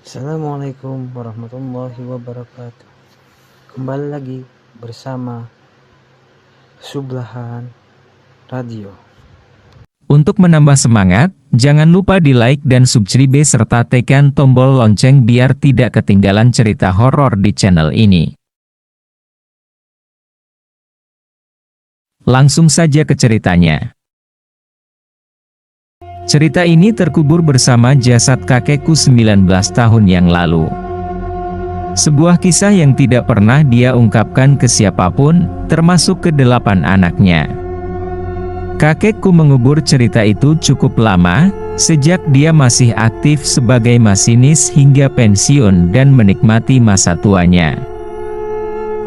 Assalamualaikum warahmatullahi wabarakatuh. Kembali lagi bersama Sublahan Radio. Untuk menambah semangat, jangan lupa di like dan subscribe serta tekan tombol lonceng biar tidak ketinggalan cerita horor di channel ini. Langsung saja ke ceritanya. Cerita ini terkubur bersama jasad kakekku 19 tahun yang lalu. Sebuah kisah yang tidak pernah dia ungkapkan ke siapapun, termasuk ke 8 anaknya. Kakekku mengubur cerita itu cukup lama, sejak dia masih aktif sebagai masinis hingga pensiun dan menikmati masa tuanya.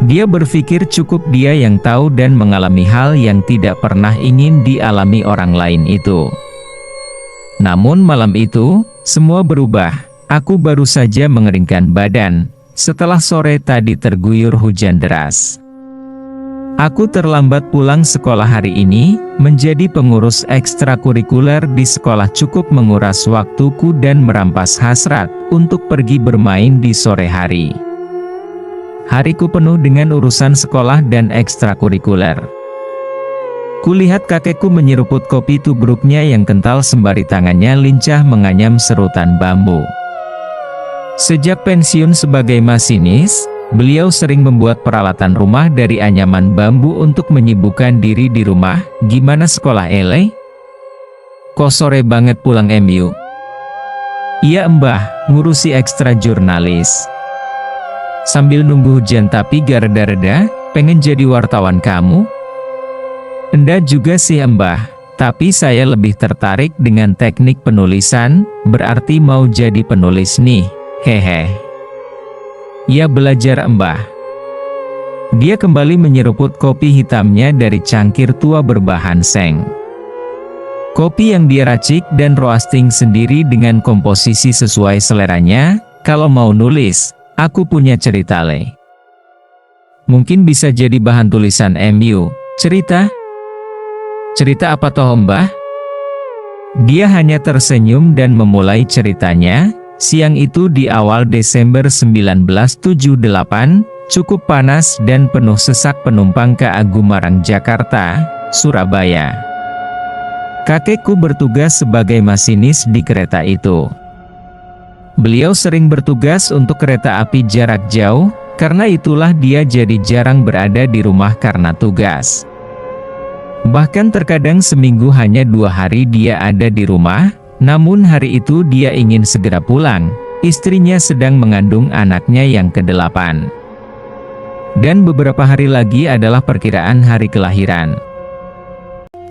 Dia berpikir cukup dia yang tahu dan mengalami hal yang tidak pernah ingin dialami orang lain itu. Namun malam itu, semua berubah. Aku baru saja mengeringkan badan, setelah sore tadi terguyur hujan deras. Aku terlambat pulang sekolah hari ini, menjadi pengurus ekstrakurikuler di sekolah cukup menguras waktuku dan merampas hasrat untuk pergi bermain di sore hari. Hariku penuh dengan urusan sekolah dan ekstrakurikuler. Kulihat kakekku menyeruput kopi tubruknya yang kental sembari tangannya lincah menganyam serutan bambu. Sejak pensiun sebagai masinis, beliau sering membuat peralatan rumah dari anyaman bambu untuk menyibukkan diri di rumah. Gimana sekolah Ele? Kok sore banget pulang MU? Iya mbah, ngurusi ekstra jurnalis. Sambil nunggu hujan tapi gak reda-reda, pengen jadi wartawan kamu? Enda juga sih mbah, tapi saya lebih tertarik dengan teknik penulisan, berarti mau jadi penulis nih, hehe. Ya belajar mbah. Dia kembali menyeruput kopi hitamnya dari cangkir tua berbahan seng. Kopi yang dia racik dan roasting sendiri dengan komposisi sesuai seleranya. Kalau mau nulis, aku punya cerita le. Mungkin bisa jadi bahan tulisan MU, cerita? Cerita apa toh mbah? Dia hanya tersenyum dan memulai ceritanya. Siang itu di awal Desember 1978, cukup panas dan penuh sesak penumpang ke Agumarang Jakarta, Surabaya. Kakekku bertugas sebagai masinis di kereta itu. Beliau sering bertugas untuk kereta api jarak jauh, karena itulah dia jadi jarang berada di rumah karena tugas. Bahkan terkadang seminggu hanya 2 hari dia ada di rumah, namun hari itu dia ingin segera pulang, istrinya sedang mengandung anaknya yang ke-8. Dan beberapa hari lagi adalah perkiraan hari kelahiran.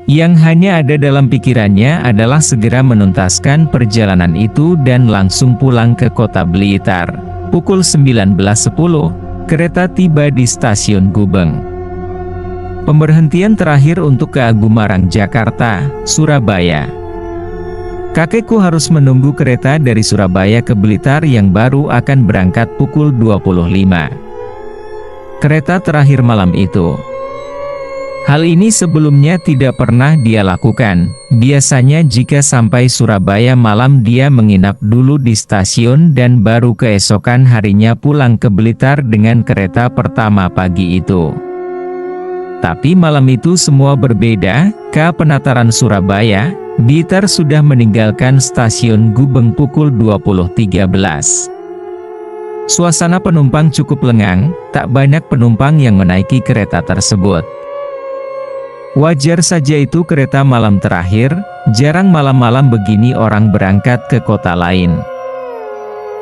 Yang hanya ada dalam pikirannya adalah segera menuntaskan perjalanan itu dan langsung pulang ke kota Blitar. Pukul 19.10, kereta tiba di stasiun Gubeng. Pemberhentian terakhir untuk ke Agumarang Jakarta, Surabaya. Kakekku harus menunggu kereta dari Surabaya ke Blitar yang baru akan berangkat pukul 25. Kereta terakhir malam itu. Hal ini sebelumnya tidak pernah dia lakukan. Biasanya jika sampai Surabaya malam dia menginap dulu di stasiun dan baru keesokan harinya pulang ke Blitar dengan kereta pertama pagi itu. Tapi malam itu semua berbeda. Ke penataran Surabaya, Blitar sudah meninggalkan stasiun Gubeng pukul 20.13. Suasana penumpang cukup lengang, tak banyak penumpang yang menaiki kereta tersebut. Wajar saja itu kereta malam terakhir, jarang malam-malam begini orang berangkat ke kota lain.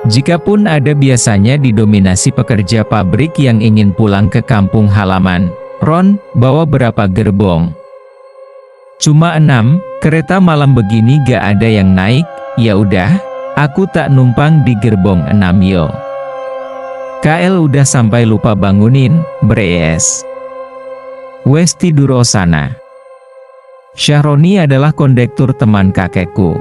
Jikapun ada biasanya didominasi pekerja pabrik yang ingin pulang ke kampung halaman. Ron, bawa berapa gerbong? Cuma 6, kereta malam begini gak ada yang naik. Ya udah, aku tak numpang di gerbong 6 yo. KL udah sampai lupa bangunin, beres. Wes tidur osana. Syahroni adalah kondektur teman kakekku.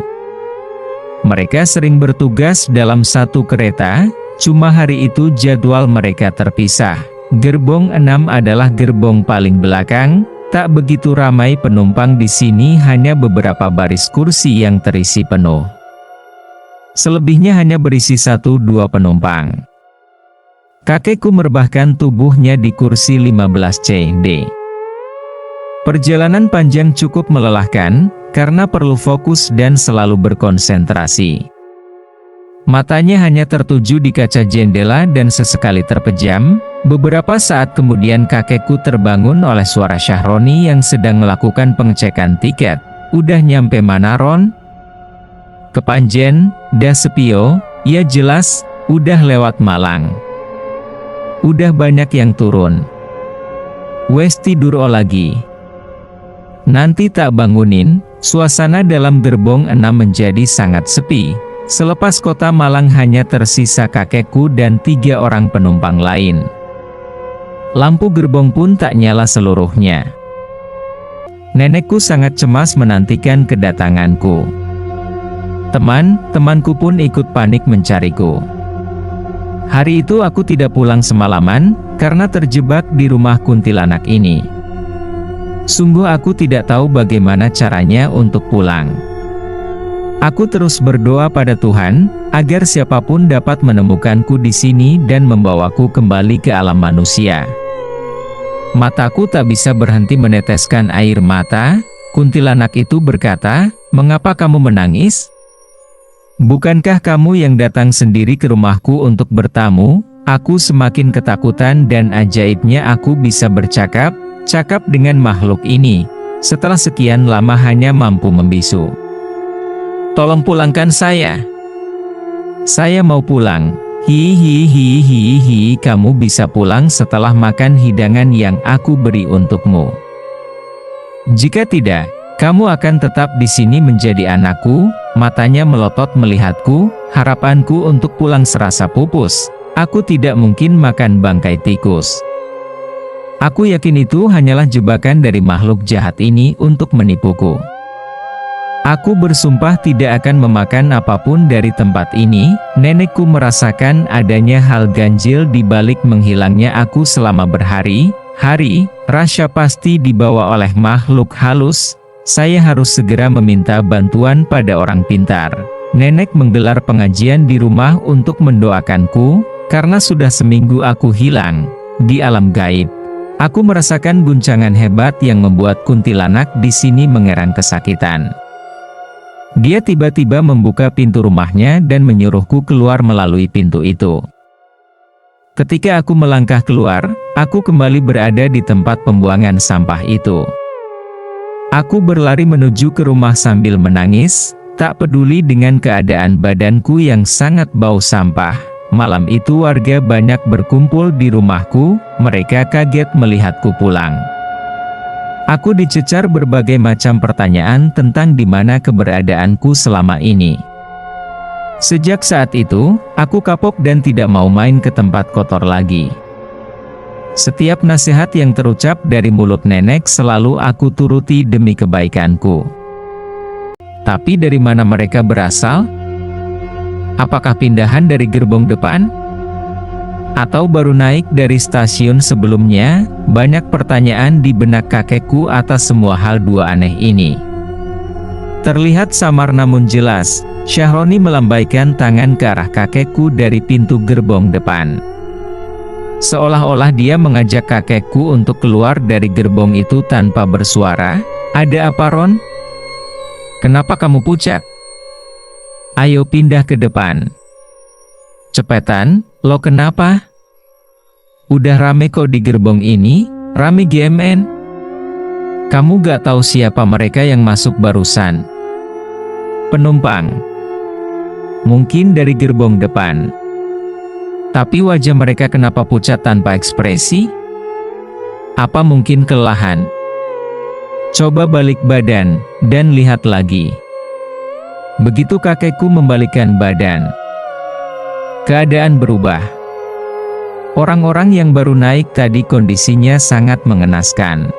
Mereka sering bertugas dalam satu kereta, cuma hari itu jadwal mereka terpisah. Gerbong 6 adalah gerbong paling belakang, tak begitu ramai penumpang di sini, hanya beberapa baris kursi yang terisi penuh. Selebihnya hanya berisi 1-2 penumpang. Kakekku merebahkan tubuhnya di kursi 15C/D. Perjalanan panjang cukup melelahkan, karena perlu fokus dan selalu berkonsentrasi. Matanya hanya tertuju di kaca jendela dan sesekali terpejam. Beberapa saat kemudian kakekku terbangun oleh suara Syahroni yang sedang melakukan pengecekan tiket. "Udah nyampe mana, Ron?" "Kepanjen, dah sepio." "Ya jelas, udah lewat Malang. Udah banyak yang turun. Wes tidur lagi. Nanti tak bangunin." Suasana dalam gerbong 6 menjadi sangat sepi. Selepas kota Malang hanya tersisa kakekku dan 3 orang penumpang lain. Lampu gerbong pun tak nyala seluruhnya. Nenekku sangat cemas menantikan kedatanganku. Teman-temanku pun ikut panik mencariku. Hari itu aku tidak pulang semalaman, karena terjebak di rumah kuntilanak ini. Sungguh aku tidak tahu bagaimana caranya untuk pulang. Aku terus berdoa pada Tuhan, agar siapapun dapat menemukanku di sini dan membawaku kembali ke alam manusia. Mataku tak bisa berhenti meneteskan air mata. Kuntilanak itu berkata, "Mengapa kamu menangis? Bukankah kamu yang datang sendiri ke rumahku untuk bertamu?" Aku semakin ketakutan dan ajaibnya aku bisa bercakap dengan makhluk ini. Setelah sekian lama hanya mampu membisu. "Tolong pulangkan saya. Saya mau pulang." "Hihihihihi, kamu bisa pulang setelah makan hidangan yang aku beri untukmu. Jika tidak, kamu akan tetap di sini menjadi anakku." Matanya melotot melihatku. Harapanku untuk pulang serasa pupus. Aku tidak mungkin makan bangkai tikus. Aku yakin itu hanyalah jebakan dari makhluk jahat ini untuk menipuku. Aku bersumpah tidak akan memakan apapun dari tempat ini. Nenekku merasakan adanya hal ganjil di balik menghilangnya aku selama berhari-hari. Rasa pasti dibawa oleh makhluk halus. Saya harus segera meminta bantuan pada orang pintar. Nenek menggelar pengajian di rumah untuk mendoakanku, karena sudah seminggu aku hilang di alam gaib. Aku merasakan guncangan hebat yang membuat kuntilanak di sini mengerang kesakitan. Dia tiba-tiba membuka pintu rumahnya dan menyuruhku keluar melalui pintu itu. Ketika aku melangkah keluar, aku kembali berada di tempat pembuangan sampah itu. Aku berlari menuju ke rumah sambil menangis, tak peduli dengan keadaan badanku yang sangat bau sampah. Malam itu warga banyak berkumpul di rumahku. Mereka kaget melihatku pulang. Aku dicecar berbagai macam pertanyaan tentang di mana keberadaanku selama ini. Sejak saat itu, aku kapok dan tidak mau main ke tempat kotor lagi. Setiap nasihat yang terucap dari mulut nenek selalu aku turuti demi kebaikanku. Tapi dari mana mereka berasal? Apakah pindahan dari gerbong depan? Atau baru naik dari stasiun sebelumnya? Banyak pertanyaan di benak kakekku atas semua hal dua aneh ini. Terlihat samar namun jelas, Syahroni melambaikan tangan ke arah kakekku dari pintu gerbong depan. Seolah-olah dia mengajak kakekku untuk keluar dari gerbong itu tanpa bersuara. "Ada apa, Ron? Kenapa kamu pucat? Ayo pindah ke depan. Cepetan, lo kenapa? Udah rame kok di gerbong ini, rame GMN. Kamu gak tahu siapa mereka yang masuk barusan? Penumpang. Mungkin dari gerbong depan. Tapi wajah mereka kenapa pucat tanpa ekspresi? Apa mungkin kelelahan? Coba balik badan, dan lihat lagi." Begitu kakekku membalikkan badan, keadaan berubah. Orang-orang yang baru naik tadi kondisinya sangat mengenaskan.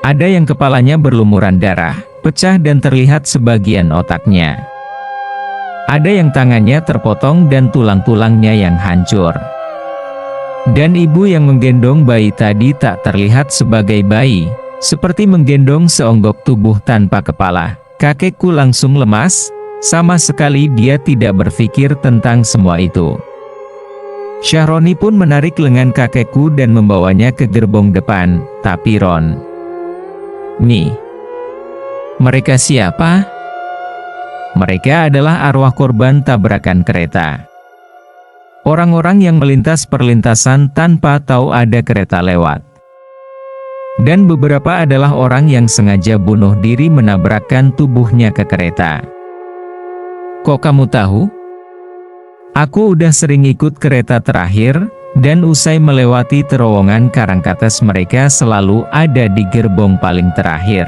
Ada yang kepalanya berlumuran darah, pecah dan terlihat sebagian otaknya. Ada yang tangannya terpotong dan tulang-tulangnya yang hancur. Dan ibu yang menggendong bayi tadi tak terlihat sebagai bayi, seperti menggendong seonggok tubuh tanpa kepala. Kakekku langsung lemas. Sama sekali dia tidak berpikir tentang semua itu. Syahroni pun menarik lengan kakekku dan membawanya ke gerbong depan. Tapi Ron, nih, mereka siapa? Mereka adalah arwah korban tabrakan kereta. Orang-orang yang melintas perlintasan tanpa tahu ada kereta lewat. Dan beberapa adalah orang yang sengaja bunuh diri menabrakkan tubuhnya ke kereta. Kok kamu tahu? Aku udah sering ikut kereta terakhir, dan usai melewati terowongan Karangkates mereka selalu ada di gerbong paling terakhir.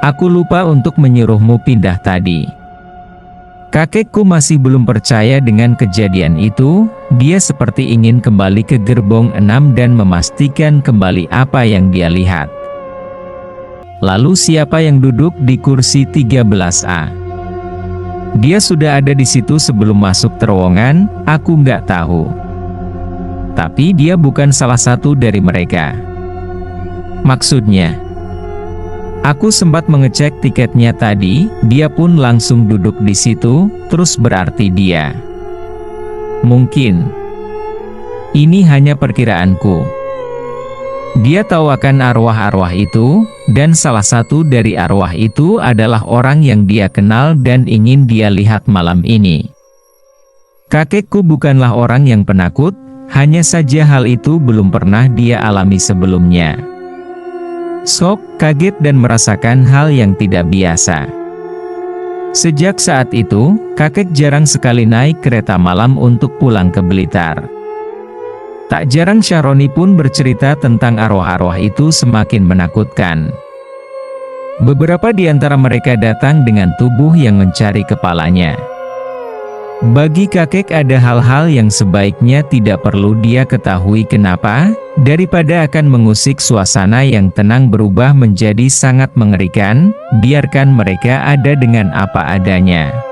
Aku lupa untuk menyuruhmu pindah tadi. Kakekku masih belum percaya dengan kejadian itu, dia seperti ingin kembali ke gerbong 6 dan memastikan kembali apa yang dia lihat. Lalu siapa yang duduk di kursi 13A? Dia sudah ada di situ sebelum masuk terowongan, aku nggak tahu. Tapi dia bukan salah satu dari mereka. Maksudnya, aku sempat mengecek tiketnya tadi, dia pun langsung duduk di situ, terus berarti dia. Mungkin. Ini hanya perkiraanku. Dia tahu akan arwah-arwah itu, dan salah satu dari arwah itu adalah orang yang dia kenal dan ingin dia lihat malam ini. Kakekku bukanlah orang yang penakut, hanya saja hal itu belum pernah dia alami sebelumnya. Sok, kaget dan merasakan hal yang tidak biasa. Sejak saat itu, kakek jarang sekali naik kereta malam untuk pulang ke Blitar. Tak jarang Syahroni pun bercerita tentang arwah-arwah itu semakin menakutkan. Beberapa di antara mereka datang dengan tubuh yang mencari kepalanya. Bagi kakek ada hal-hal yang sebaiknya tidak perlu dia ketahui kenapa, daripada akan mengusik suasana yang tenang berubah menjadi sangat mengerikan, biarkan mereka ada dengan apa adanya.